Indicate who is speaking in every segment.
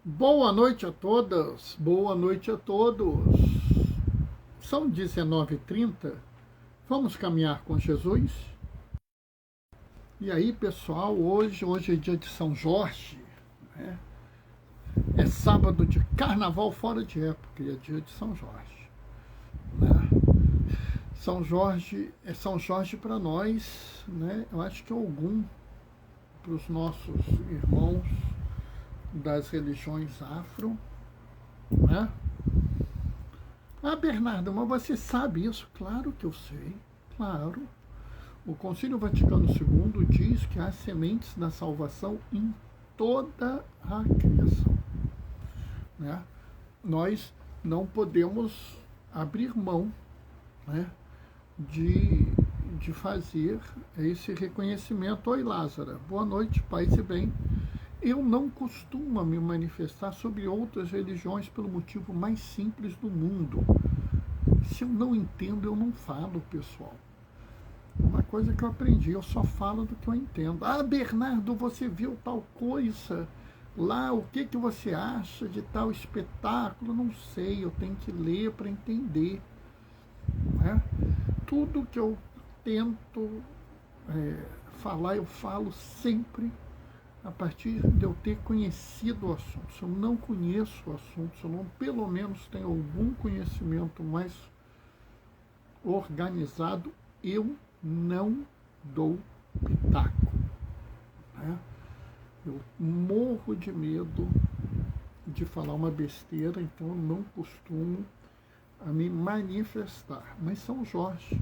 Speaker 1: Boa noite a todas, boa noite a todos. São 19h30, vamos caminhar com Jesus? E aí, pessoal, hoje é dia de São Jorge, né? É sábado de carnaval fora de época e é dia de São Jorge, né? São Jorge para nós, né? Eu acho que é algum para os nossos irmãos das religiões afro, né? Ah, Bernardo, mas você sabe isso? Claro que eu sei, claro. O Concílio Vaticano II diz que há sementes da salvação em toda a criação, né? Nós não podemos abrir mão, né, de fazer esse reconhecimento. Oi, Lázara, boa noite, paz e bem. Eu não costumo me manifestar sobre outras religiões pelo motivo mais simples do mundo. Se eu não entendo, eu não falo, pessoal. Uma coisa que eu aprendi, eu só falo do que eu entendo. Ah, Bernardo, você viu tal coisa lá, o que você acha de tal espetáculo? Não sei, eu tenho que ler para entender, né? Tudo que eu tento falar, eu falo sempre a partir de eu ter conhecido o assunto. Se eu não conheço o assunto, se eu não pelo menos tenho algum conhecimento mais organizado, eu não dou pitaco, né? Eu morro de medo de falar uma besteira, então eu não costumo a me manifestar. Mas São Jorge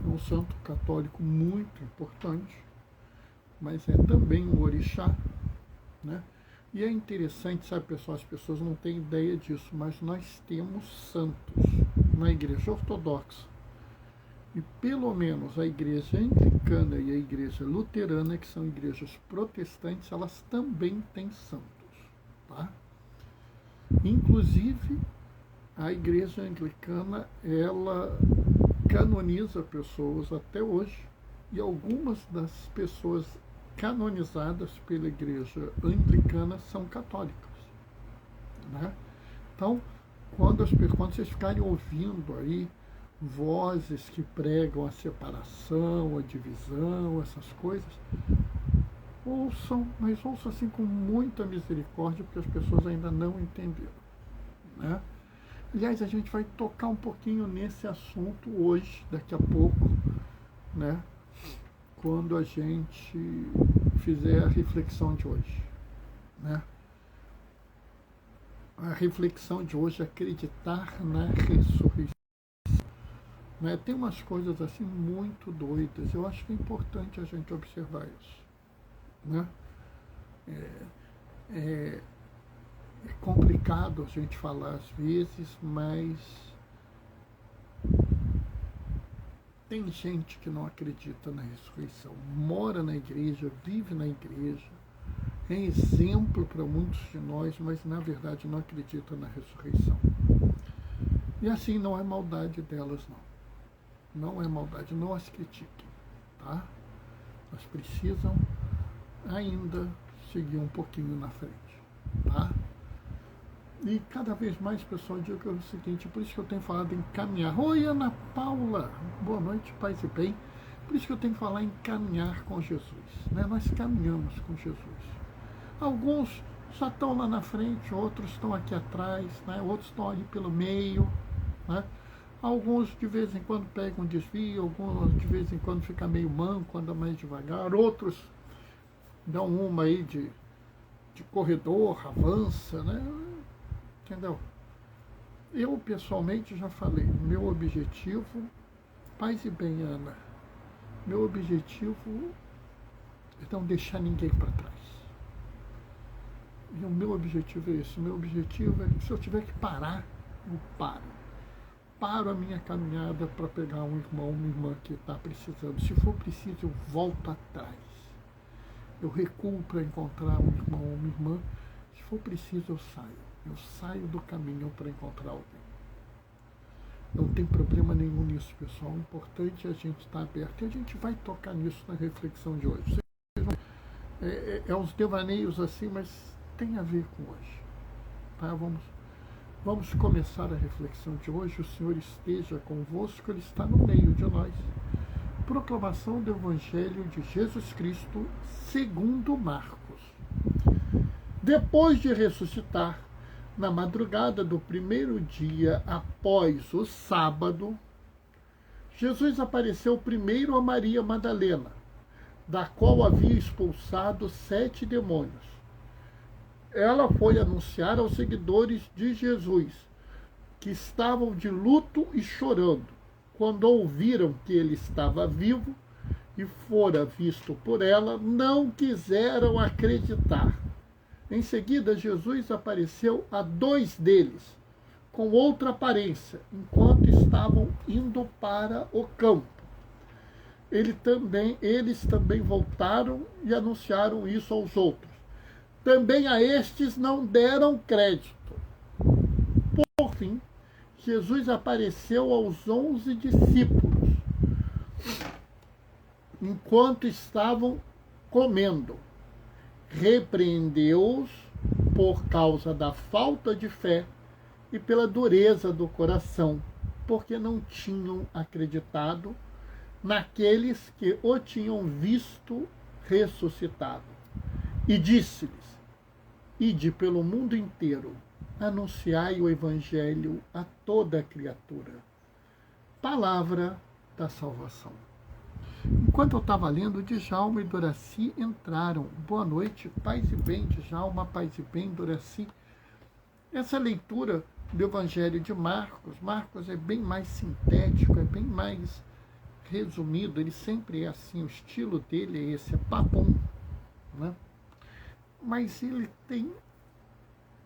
Speaker 1: é um santo católico muito importante, mas é também um orixá, né? E é interessante, sabe, pessoal, as pessoas não têm ideia disso, mas nós temos santos na Igreja Ortodoxa. E pelo menos a Igreja Anglicana e a Igreja Luterana, que são igrejas protestantes, elas também têm santos, tá? Inclusive, a Igreja Anglicana, ela canoniza pessoas até hoje, e algumas das pessoas canonizadas pela Igreja Anglicana são católicas, né? Então, quando vocês ficarem ouvindo aí vozes que pregam a separação, a divisão, essas coisas, ouçam, mas ouçam assim com muita misericórdia, porque as pessoas ainda não entenderam, né? Aliás, a gente vai tocar um pouquinho nesse assunto hoje, daqui a pouco, né? Quando a gente fizer a reflexão de hoje, né? A reflexão de hoje é acreditar na ressurreição, né? Tem umas coisas assim muito doidas. Eu acho que é importante a gente observar isso, né? É complicado a gente falar às vezes, mas tem gente que não acredita na ressurreição, mora na igreja, vive na igreja, é exemplo para muitos de nós, mas na verdade não acredita na ressurreição. E assim, não é maldade delas, não. Não é maldade, não as critiquem, tá? Elas precisam ainda seguir um pouquinho na frente, tá? E cada vez mais, pessoal, eu digo o seguinte, por isso que eu tenho falado em caminhar. Oi, Ana Paula, boa noite, paz e bem. Por isso que eu tenho que falar em caminhar com Jesus, né? Nós caminhamos com Jesus. Alguns já estão lá na frente, outros estão aqui atrás, né? Outros estão ali pelo meio, né? Alguns de vez em quando pegam um desvio, alguns de vez em quando ficam meio manco, andam mais devagar, outros dão uma aí de corredor, avança, né? Entendeu? Eu, pessoalmente, já falei, meu objetivo, paz e bem, Ana, meu objetivo é não deixar ninguém para trás. E o meu objetivo é esse, meu objetivo é que se eu tiver que parar, eu paro a minha caminhada para pegar um irmão, uma irmã que está precisando. Se for preciso, eu volto atrás. Eu recuo para encontrar um irmão ou uma irmã. Se for preciso, eu saio. Eu saio do caminho para encontrar alguém. Não tem problema nenhum nisso, pessoal. O importante é a gente estar aberto. E a gente vai tocar nisso na reflexão de hoje. É uns devaneios assim, mas tem a ver com hoje. tá? Vamos começar a reflexão de hoje. O Senhor esteja convosco, Ele está no meio de nós. Proclamação do Evangelho de Jesus Cristo segundo Marcos. Depois de ressuscitar, na madrugada do primeiro dia após o sábado, Jesus apareceu primeiro a Maria Madalena, da qual havia expulsado 7 demônios. Ela foi anunciar aos seguidores de Jesus, que estavam de luto e chorando, quando ouviram que ele estava vivo e fora visto por ela, não quiseram acreditar. Em seguida, Jesus apareceu a 2 deles, com outra aparência, enquanto estavam indo para o campo. Eles também voltaram e anunciaram isso aos outros. Também a estes não deram crédito. Por fim, Jesus apareceu aos 11 discípulos, enquanto estavam comendo. Repreendeu-os por causa da falta de fé e pela dureza do coração, porque não tinham acreditado naqueles que o tinham visto ressuscitado. E disse-lhes: ide pelo mundo inteiro, anunciai o Evangelho a toda criatura. Palavra da salvação. Enquanto eu estava lendo, Djalma e Doraci entraram. Boa noite, paz e bem, Djalma, paz e bem, Doraci. Essa leitura do Evangelho de Marcos é bem mais sintético, é bem mais resumido, ele sempre é assim, o estilo dele é esse, é papum, né? Mas ele tem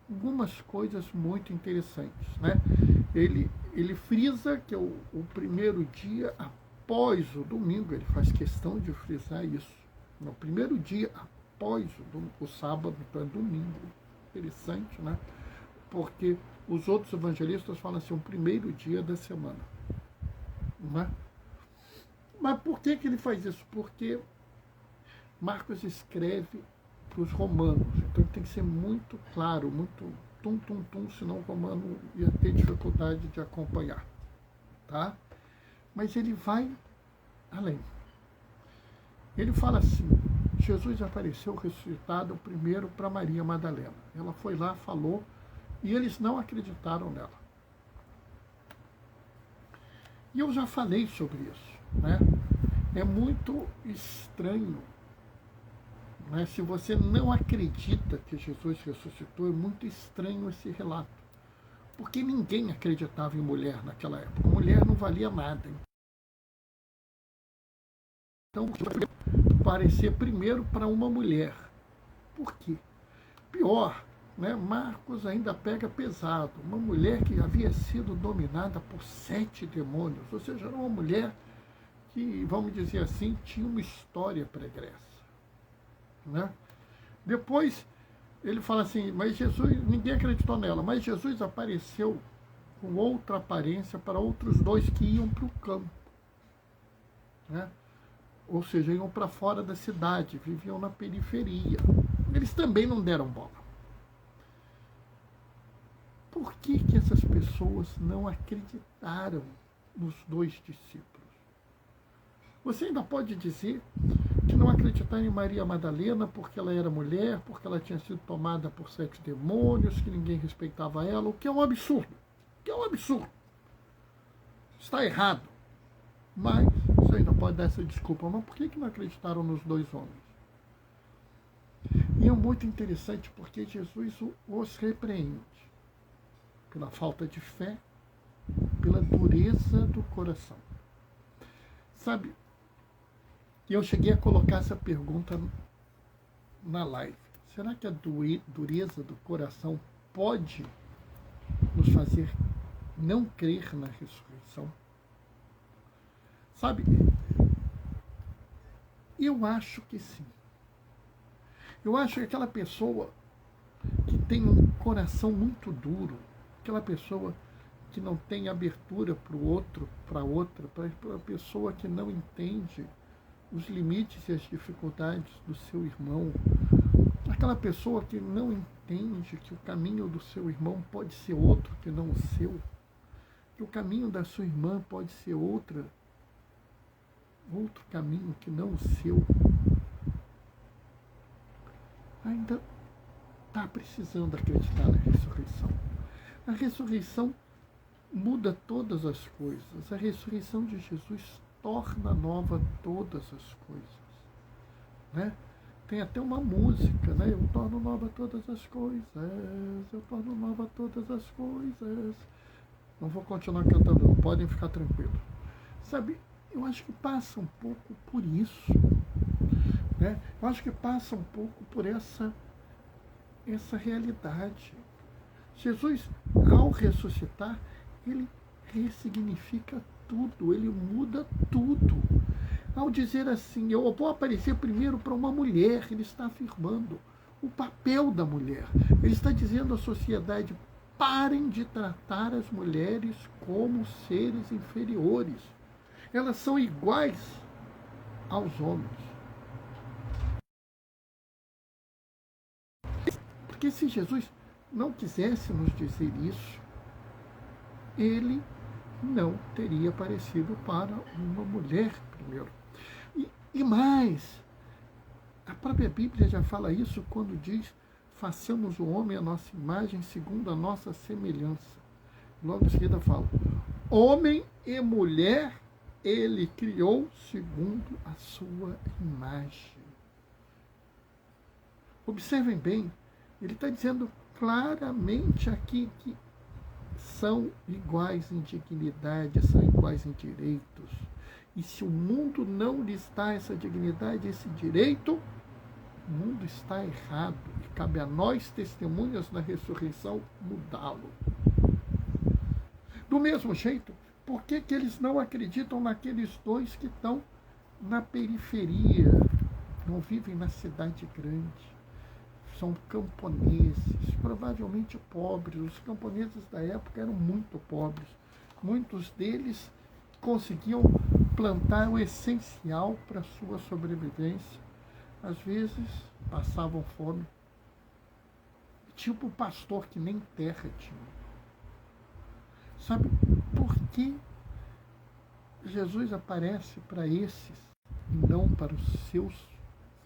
Speaker 1: algumas coisas muito interessantes, né? Ele frisa que é o primeiro dia após o domingo, ele faz questão de frisar isso, no primeiro dia após o sábado, então é domingo. Interessante, né? Porque os outros evangelistas falam assim, o primeiro dia da semana, né? Mas por que ele faz isso? Porque Marcos escreve para os romanos, então tem que ser muito claro, muito tum, senão o romano ia ter dificuldade de acompanhar, tá? Mas ele vai além. Ele fala assim, Jesus apareceu ressuscitado primeiro para Maria Madalena. Ela foi lá, falou, e eles não acreditaram nela. E eu já falei sobre isso, né? É muito estranho, né? Se você não acredita que Jesus ressuscitou, é muito estranho esse relato. Porque ninguém acreditava em mulher naquela época. Mulher não valia nada. Então, aparecer primeiro para uma mulher. Por quê? Pior, né? Marcos ainda pega pesado. Uma mulher que havia sido dominada por 7 demônios. Ou seja, era uma mulher que, vamos dizer assim, tinha uma história pregressa, né? Depois ele fala assim, mas Jesus, ninguém acreditou nela, mas Jesus apareceu com outra aparência para outros 2 que iam para o campo, né? Ou seja, iam para fora da cidade, viviam na periferia. Eles também não deram bola. Por que essas pessoas não acreditaram nos 2 discípulos? Você ainda pode dizer que não acreditaram em Maria Madalena porque ela era mulher, porque ela tinha sido tomada por 7 demônios, que ninguém respeitava ela, o que é um absurdo. O que é um absurdo. Está errado. Mas você ainda pode dar essa desculpa. Mas por que não acreditaram nos 2 homens? E é muito interessante porque Jesus os repreende pela falta de fé, pela dureza do coração. Sabe, eu cheguei a colocar essa pergunta na live. Será que a dureza do coração pode nos fazer não crer na ressurreição? Sabe, eu acho que sim. Eu acho que aquela pessoa que tem um coração muito duro, aquela pessoa que não tem abertura para o outro, para outra, para a pessoa que não entende os limites e as dificuldades do seu irmão, aquela pessoa que não entende que o caminho do seu irmão pode ser outro que não o seu, que o caminho da sua irmã pode ser outro caminho que não o seu, ainda está precisando acreditar na ressurreição. A ressurreição muda todas as coisas. A ressurreição de Jesus torna nova todas as coisas, né? Tem até uma música, né? Eu torno nova todas as coisas, eu torno nova todas as coisas. Não vou continuar cantando, não, podem ficar tranquilos. Sabe, eu acho que passa um pouco por isso, né? Eu acho que passa um pouco por essa realidade. Jesus, ao ressuscitar, ele ressignifica tudo, ele muda tudo. Ao dizer assim, eu vou aparecer primeiro para uma mulher, ele está afirmando o papel da mulher. Ele está dizendo à sociedade, parem de tratar as mulheres como seres inferiores. Elas são iguais aos homens. Porque se Jesus não quisesse nos dizer isso, ele não teria aparecido para uma mulher primeiro. E mais, a própria Bíblia já fala isso quando diz, façamos o homem à nossa imagem segundo a nossa semelhança. Logo em seguida fala, homem e mulher ele criou segundo a sua imagem. Observem bem, ele está dizendo claramente aqui que são iguais em dignidade, são iguais em direitos. E se o mundo não lhes dá essa dignidade, esse direito, o mundo está errado. E cabe a nós, testemunhas da ressurreição, mudá-lo. Do mesmo jeito, por que eles não acreditam naqueles dois que estão na periferia, não vivem na cidade grande? São camponeses, provavelmente pobres. Os camponeses da época eram muito pobres. Muitos deles conseguiam plantar o essencial para a sua sobrevivência. Às vezes passavam fome. Tipo o pastor que nem terra tinha. Sabe por que Jesus aparece para esses e não para os seus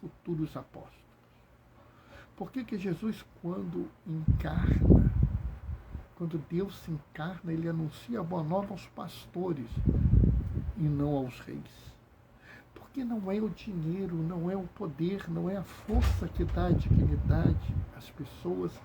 Speaker 1: futuros apóstolos? Por que Jesus, quando encarna, quando Deus se encarna, ele anuncia a boa nova aos pastores e não aos reis? Porque não é o dinheiro, não é o poder, não é a força que dá a dignidade às pessoas.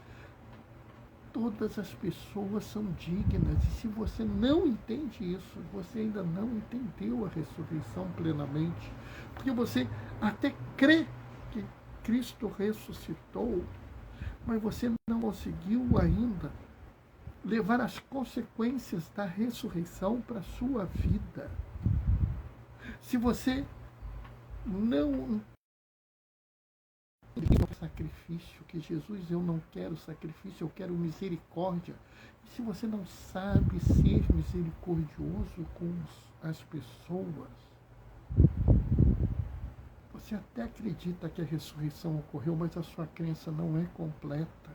Speaker 1: Todas as pessoas são dignas. E se você não entende isso, você ainda não entendeu a ressurreição plenamente. Porque você até crê que Cristo ressuscitou, mas você não conseguiu ainda levar as consequências da ressurreição para a sua vida. Se você não sacrifício, que Jesus, eu não quero sacrifício, eu quero misericórdia. E se você não sabe ser misericordioso com as pessoas, você até acredita que a ressurreição ocorreu, mas a sua crença não é completa,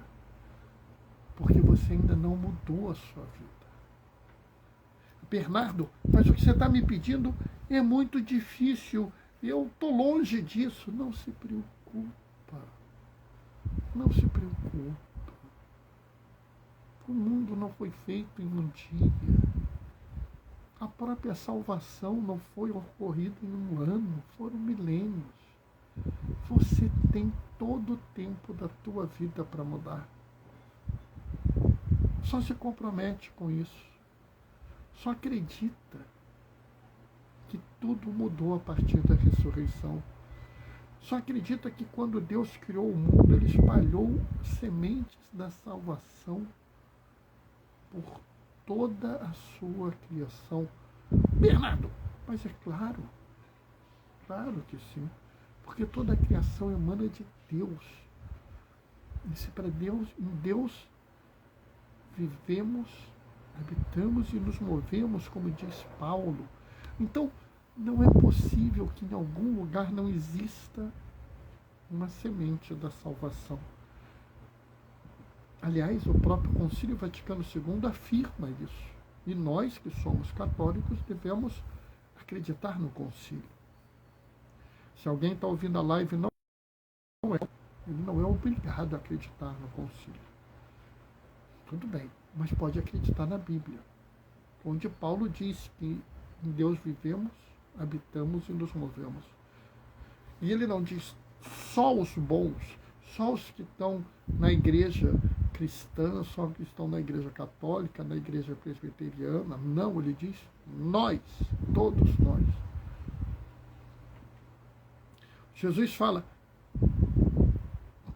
Speaker 1: porque você ainda não mudou a sua vida. Bernardo, mas o que você está me pedindo é muito difícil, eu estou longe disso. Não se preocupa, não se preocupa. O mundo não foi feito em um dia. A própria salvação não foi ocorrida em um ano, foram milênios. Você tem todo o tempo da tua vida para mudar. Só se compromete com isso. Só acredita que tudo mudou a partir da ressurreição. Só acredita que quando Deus criou o mundo, ele espalhou sementes da salvação por toda a sua criação. Bernardo, mas é claro que sim, porque toda a criação emana de Deus. E se para Deus, em Deus vivemos, habitamos e nos movemos, como diz Paulo. Então, não é possível que em algum lugar não exista uma semente da salvação. Aliás, o próprio Concílio Vaticano II afirma isso. E nós, que somos católicos, devemos acreditar no concílio. Se alguém está ouvindo a live e ele não é obrigado a acreditar no concílio. Tudo bem, mas pode acreditar na Bíblia, onde Paulo diz que em Deus vivemos, habitamos e nos movemos. E ele não diz só os bons, só os que estão na igreja cristã, só os que estão na igreja católica, na igreja presbiteriana. Não, ele diz nós, todos nós. Jesus fala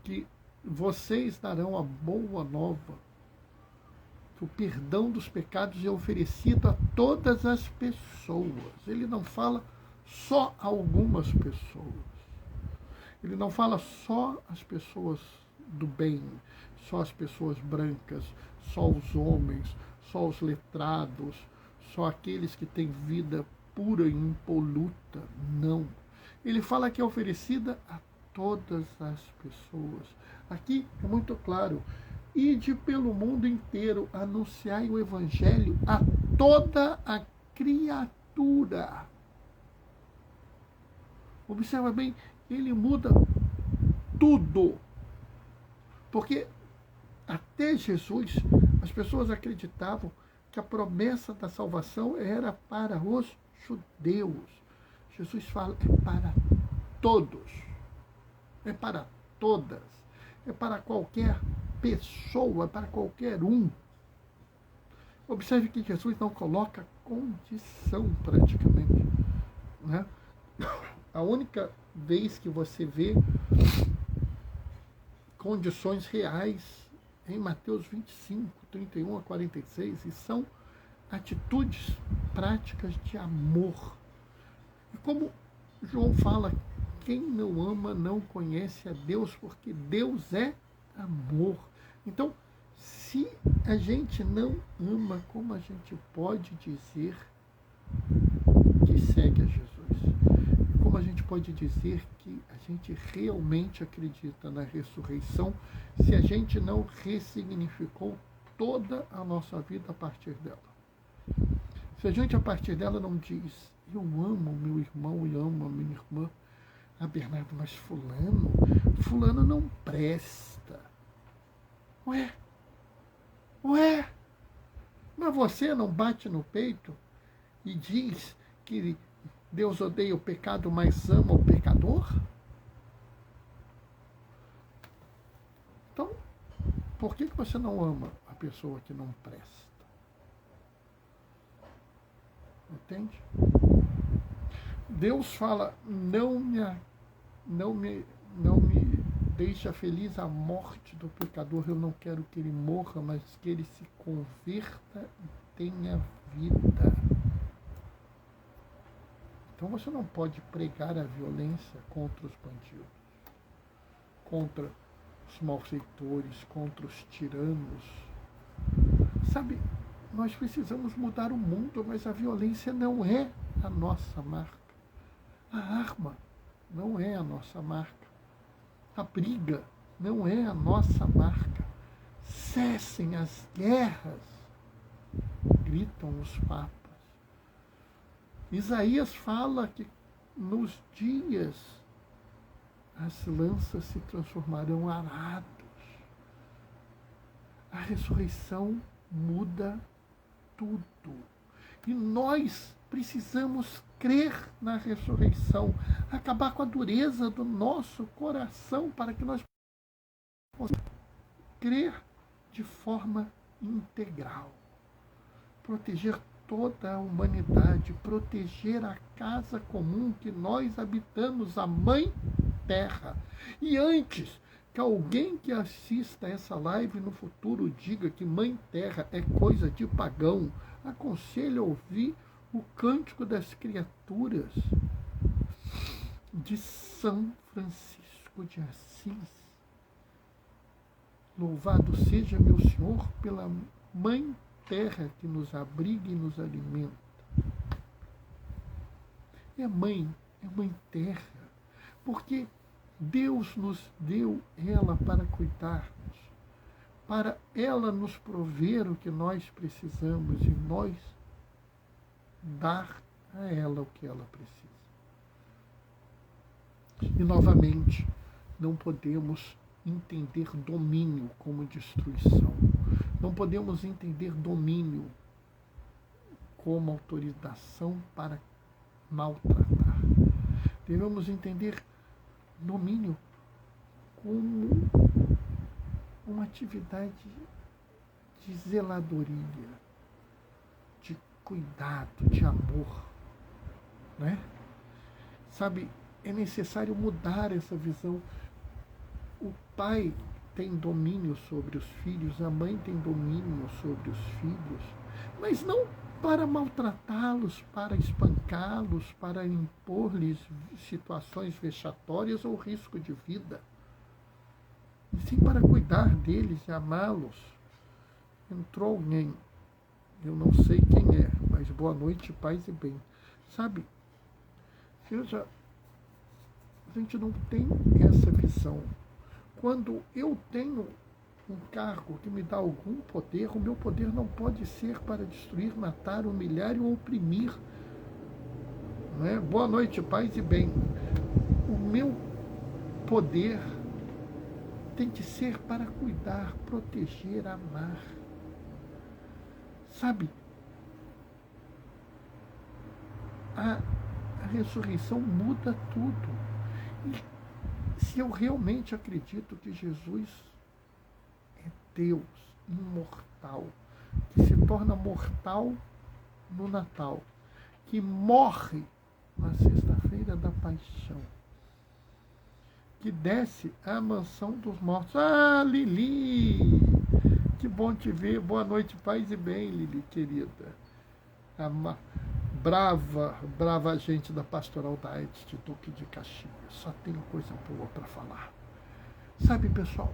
Speaker 1: que vocês darão a boa nova, que o perdão dos pecados é oferecido a todas as pessoas. Ele não fala só a algumas pessoas. Ele não fala só as pessoas do bem, só as pessoas brancas, só os homens, só os letrados, só aqueles que têm vida pura e impoluta. Não. Ele fala que é oferecida a todas as pessoas. Aqui é muito claro. Ide pelo mundo inteiro, anunciai o Evangelho a toda a criatura. Observa bem, ele muda tudo. Porque até Jesus, as pessoas acreditavam que a promessa da salvação era para os judeus. Jesus fala, é para todos, é para todas, é para qualquer pessoa, é para qualquer um. Observe que Jesus não coloca condição praticamente, né? A única vez que você vê condições reais em Mateus 25, 31 a 46, e são atitudes práticas de amor. E como João fala, quem não ama não conhece a Deus, porque Deus é amor. Então, se a gente não ama, como a gente pode dizer que segue a Jesus? Como a gente pode dizer que a gente realmente acredita na ressurreição se a gente não ressignificou toda a nossa vida a partir dela? Se a gente a partir dela não diz, eu amo meu irmão e amo a minha irmã, Bernardo, mas fulano não presta. Ué, mas você não bate no peito e diz que Deus odeia o pecado, mas ama o pecador? Então, por que você não ama a pessoa que não presta? Entende? Deus fala, não me deixa feliz a morte do pecador. Eu não quero que ele morra, mas que ele se converta e tenha vida. Então você não pode pregar a violência contra os bandidos, contra os malfeitores, contra os tiranos. Sabe, nós precisamos mudar o mundo, mas a violência não é a nossa marca. A arma não é a nossa marca. A briga não é a nossa marca. Cessem as guerras, gritam os papas. Isaías fala que nos dias as lanças se transformarão em arados. A ressurreição muda tudo. E nós precisamos crer na ressurreição, acabar com a dureza do nosso coração para que nós possamos crer de forma integral, proteger toda a humanidade, proteger a casa comum que nós habitamos, a Mãe Terra. E antes que alguém que assista essa live no futuro diga que Mãe Terra é coisa de pagão, aconselho a ouvir o Cântico das Criaturas de São Francisco de Assis. Louvado seja meu Senhor pela Mãe Terra que nos abriga e nos alimenta. É Mãe Terra, porque Deus nos deu ela para cuidarmos, para ela nos prover o que nós precisamos e nós dar a ela o que ela precisa. E, novamente, não podemos entender domínio como destruição. Não podemos entender domínio como autorização para maltratar. Devemos entender domínio como uma atividade de zeladoria, de cuidado, de amor, né? Sabe, é necessário mudar essa visão. O pai tem domínio sobre os filhos, a mãe tem domínio sobre os filhos, mas não para maltratá-los, para espancá-los, para impor-lhes situações vexatórias ou risco de vida, e sim para cuidar deles e amá-los. Entrou alguém, eu não sei quem é, mas boa noite, paz e bem. Sabe, veja, a gente não tem essa visão. Quando eu tenho um cargo que me dá algum poder, o meu poder não pode ser para destruir, matar, humilhar ou oprimir. Não é? Boa noite, paz e bem. O meu poder tem que ser para cuidar, proteger, amar. Sabe, a ressurreição muda tudo. E se eu realmente acredito que Jesus é Deus imortal, que se torna mortal no Natal, que morre na sexta-feira da paixão, que desce à mansão dos mortos. Ah, Lili! Que bom te ver. Boa noite, paz e bem, Lili, querida. A brava gente da Pastoral da AIDS de Duque de Caxias. Só tenho coisa boa para falar. Sabe, pessoal,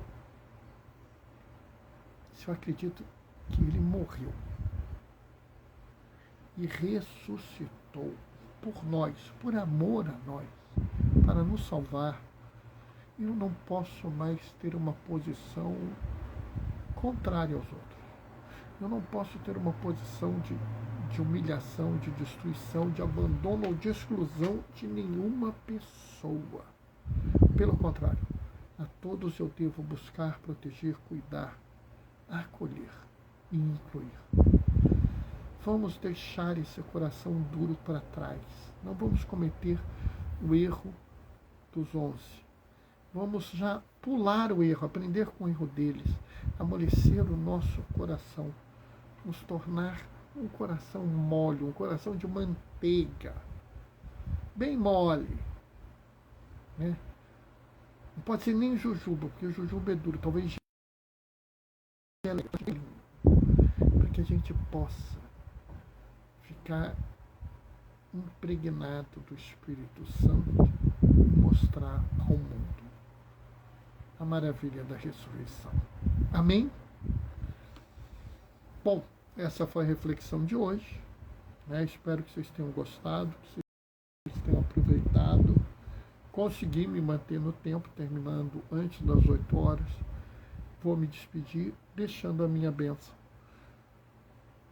Speaker 1: se eu acredito que ele morreu e ressuscitou por nós, por amor a nós, para nos salvar, eu não posso mais ter uma posição contrária aos outros. Eu não posso ter uma posição de humilhação, de destruição, de abandono ou de exclusão de nenhuma pessoa. Pelo contrário, a todos eu devo buscar, proteger, cuidar, acolher e incluir. Vamos deixar esse coração duro para trás. Não vamos cometer o erro dos 11. Vamos já pular o erro, aprender com o erro deles, amolecer o nosso coração, nos tornar um coração mole, um coração de manteiga, bem mole, né? Não pode ser nem jujuba, porque o jujuba é duro, talvez para que a gente possa ficar impregnado do Espírito Santo e mostrar ao mundo a maravilha da ressurreição. Amém? Bom, essa foi a reflexão de hoje, né? Espero que vocês tenham gostado, que vocês tenham aproveitado. Consegui me manter no tempo, terminando antes das 8 horas. Vou me despedir deixando a minha bênção.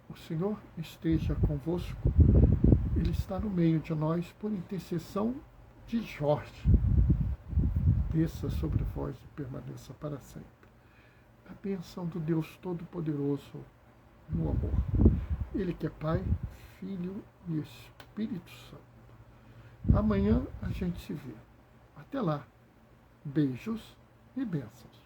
Speaker 1: O Senhor esteja convosco. Ele está no meio de nós por intercessão de Jorge. Desça sobre vós e permaneça para sempre. A bênção do Deus Todo-Poderoso no amor. Ele que é Pai, Filho e Espírito Santo. Amanhã a gente se vê. Até lá. Beijos e bênçãos.